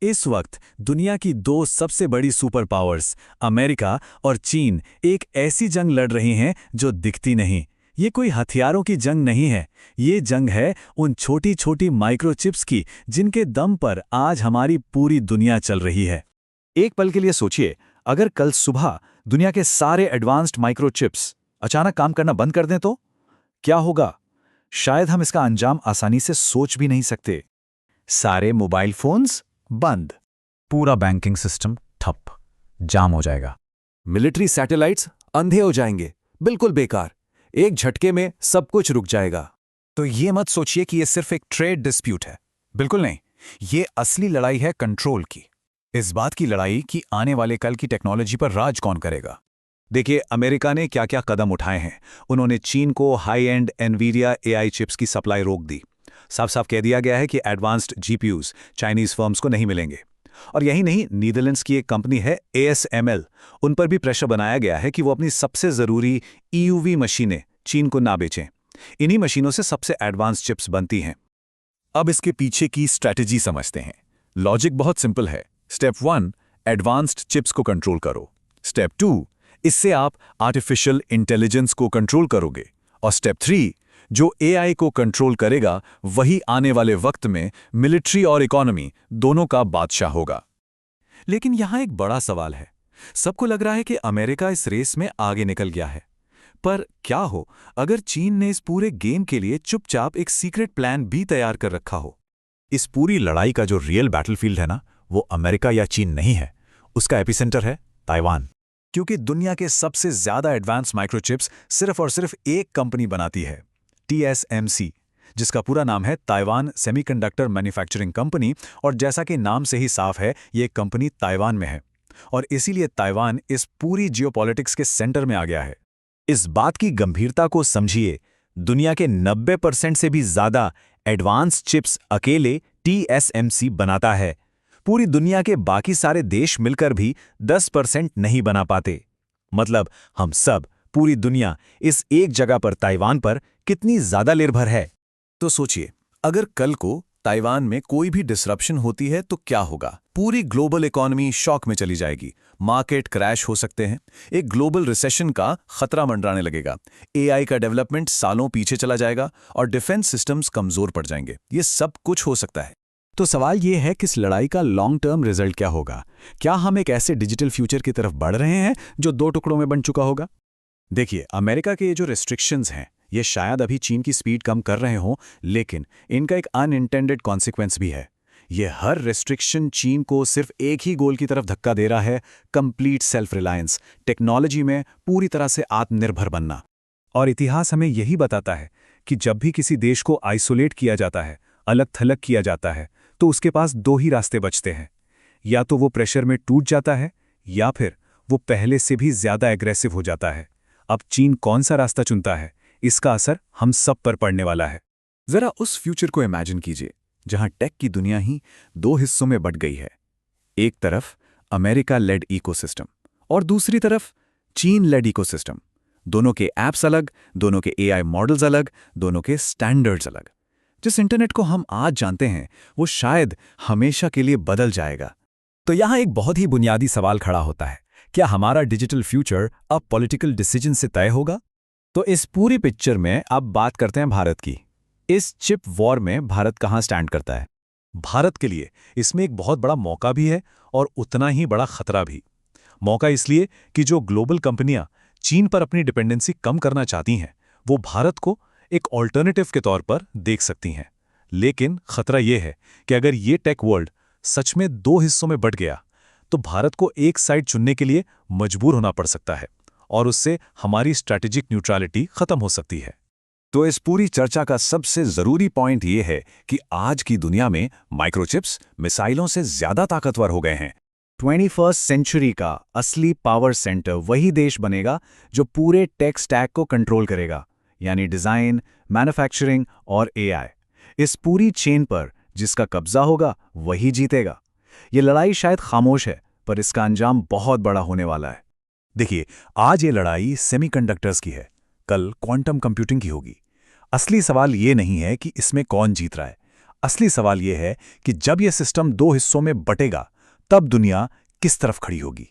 इस वक्त दुनिया की दो सबसे बड़ी सुपर पावर्स अमेरिका और चीन एक ऐसी जंग लड़ रही हैं जो दिखती नहीं। ये कोई हथियारों की जंग नहीं है, ये जंग है उन छोटी छोटी माइक्रोचिप्स की जिनके दम पर आज हमारी पूरी दुनिया चल रही है। एक पल के लिए सोचिए, अगर कल सुबह दुनिया के सारे एडवांस्ड माइक्रोचिप्स अचानक काम करना बंद कर दें तो क्या होगा? शायद हम इसका अंजाम आसानी से सोच भी नहीं सकते। सारे मोबाइल फोन्स बंद, पूरा बैंकिंग सिस्टम ठप, जाम हो जाएगा। मिलिट्री सैटेलाइट्स अंधे हो जाएंगे, बिल्कुल बेकार। एक झटके में सब कुछ रुक जाएगा। तो ये मत सोचिए कि ये सिर्फ एक ट्रेड डिस्प्यूट है, बिल्कुल नहीं। ये असली लड़ाई है कंट्रोल की। इस बात की लड़ाई कि आने वाले कल की टेक्नोलॉजी पर राज कौन करेगा। देखिए, अमेरिका ने क्या क्या कदम उठाए हैं। उन्होंने चीन को high and Nvidia AI chips की सप्लाई रोक दी। साफ साफ कह दिया गया है कि एडवांस्ड जीपीयूज चाइनीज फर्म्स को नहीं मिलेंगे। और यही नहीं, नीदरलैंड्स की एक कंपनी है ASML, उन पर भी प्रेशर बनाया गया है कि वो अपनी सबसे ज़रूरी EUV मशीनें चीन को ना बेचें। इन्हीं मशीनों से सबसे एडवांस चिप्स बनती हैं। अब इसके पीछे की स्ट्रैटेजी समझते हैं। लॉजिक बहुत सिंपल है। स्टेप 1, एडवांस्ड चिप्स को कंट्रोल करो। स्टेप 2, इससे आप आर्टिफिशियल इंटेलिजेंस को कंट्रोल करोगे। और स्टेप 3, जो AI को कंट्रोल करेगा वही आने वाले वक्त में मिलिट्री और इकोनॉमी दोनों का बादशाह होगा। लेकिन यहां एक बड़ा सवाल है। सबको लग रहा है कि अमेरिका इस रेस में आगे निकल गया है, पर क्या हो अगर चीन ने इस पूरे गेम के लिए चुपचाप एक सीक्रेट प्लान भी तैयार कर रखा हो? इस पूरी लड़ाई का जो रियल बैटलफील्ड है ना, वो अमेरिका या चीन नहीं है, उसका एपिसेंटर है ताइवान। क्योंकि दुनिया के सबसे ज्यादा एडवांस माइक्रोचिप्स सिर्फ और सिर्फ एक कंपनी बनाती है, TSMC, जिसका पूरा नाम है ताइवान सेमीकंडक्टर मैन्युफैक्चरिंग कंपनी। और जैसा कि नाम से ही साफ है, ये कंपनी ताइवान में है और इसीलिए ताइवान इस पूरी जियोपॉलिटिक्स के सेंटर में आ गया है। इस बात की गंभीरता को समझिए, दुनिया के 90% से भी ज्यादा एडवांस चिप्स अकेले TSMC बनाता है। पूरी दुनिया के बाकी सारे देश मिलकर भी 10% नहीं बना पाते। मतलब हम सब, पूरी दुनिया इस एक जगह पर ताइवान पर कितनी ज्यादा निर्भर है। तो सोचिए, अगर कल को ताइवान में कोई भी डिसरप्शन होती है तो क्या होगा? पूरी ग्लोबल इकोनॉमी शॉक में चली जाएगी, मार्केट क्रैश हो सकते हैं, एक ग्लोबल रिसेशन का खतरा मंडराने लगेगा, AI का डेवलपमेंट सालों पीछे चला जाएगा और डिफेंस सिस्टम्स कमजोर पड़ जाएंगे। ये सब कुछ हो सकता है। तो सवाल ये है कि इस लड़ाई का लॉन्ग टर्म रिजल्ट क्या होगा? क्या हम एक ऐसे डिजिटल फ्यूचर की तरफ बढ़ रहे हैं जो 2 टुकड़ों में बन चुका होगा? देखिए, अमेरिका के ये जो रेस्ट्रिक्शंस हैं, ये शायद अभी चीन की स्पीड कम कर रहे हों, लेकिन इनका एक अनइंटेंडेड कॉन्सिक्वेंस भी है। ये हर रेस्ट्रिक्शन चीन को सिर्फ एक ही गोल की तरफ धक्का दे रहा है, कंप्लीट सेल्फ रिलायंस, टेक्नोलॉजी में पूरी तरह से आत्मनिर्भर बनना। और इतिहास हमें यही बताता है कि जब भी किसी देश को आइसोलेट किया जाता है, अलग थलग किया जाता है, तो उसके पास 2 ही रास्ते बचते हैं। या तो वो प्रेशर में टूट जाता है, या फिर वो पहले से भी ज्यादा एग्रेसिव हो जाता है। अब चीन कौन सा रास्ता चुनता है, इसका असर हम सब पर पड़ने वाला है। जरा उस फ्यूचर को इमेजिन कीजिए जहां टेक की दुनिया ही 2 हिस्सों में बंट गई है। एक तरफ अमेरिका लेड इकोसिस्टम और दूसरी तरफ चीन लेड इकोसिस्टम। दोनों के ऐप्स अलग, दोनों के AI मॉडल्स अलग, दोनों के स्टैंडर्ड्स अलग। जिस इंटरनेट को हम आज जानते हैं, वो शायद हमेशा के लिए बदल जाएगा। तो यहां एक बहुत ही बुनियादी सवाल खड़ा होता है, क्या हमारा डिजिटल फ्यूचर अब पॉलिटिकल डिसीजन से तय होगा? तो इस पूरी पिक्चर में अब बात करते हैं भारत की। इस चिप वॉर में भारत कहां स्टैंड करता है? भारत के लिए इसमें एक बहुत बड़ा मौका भी है और उतना ही बड़ा खतरा भी। मौका इसलिए कि जो ग्लोबल कंपनियां चीन पर अपनी डिपेंडेंसी कम करना चाहती हैं, वो भारत को एक ऑल्टरनेटिव के तौर पर देख सकती हैं। लेकिन खतरा यह है कि अगर ये टेक वर्ल्ड सच में 2 हिस्सों में बंट गया, तो भारत को एक साइड चुनने के लिए मजबूर होना पड़ सकता है और उससे हमारी स्ट्रैटेजिक न्यूट्रलिटी खत्म हो सकती है। तो इस पूरी चर्चा का सबसे जरूरी पॉइंट ये है कि आज की दुनिया में माइक्रोचिप्स मिसाइलों से ज्यादा ताकतवर हो गए हैं। 21st सेंचुरी का असली पावर सेंटर वही देश बनेगा जो पूरे टेक स्टैक को कंट्रोल करेगा, यानी डिजाइन, मैन्युफैक्चरिंग और AI। इस पूरी चेन पर जिसका कब्जा होगा वही जीतेगा। ये लड़ाई शायद खामोश है, पर इसका अंजाम बहुत बड़ा होने वाला है। देखिए, आज ये लड़ाई सेमीकंडक्टर्स की है, कल क्वांटम कंप्यूटिंग की होगी। असली सवाल ये नहीं है कि इसमें कौन जीत रहा है, असली सवाल यह है कि जब यह सिस्टम दो हिस्सों में बटेगा तब दुनिया किस तरफ खड़ी होगी।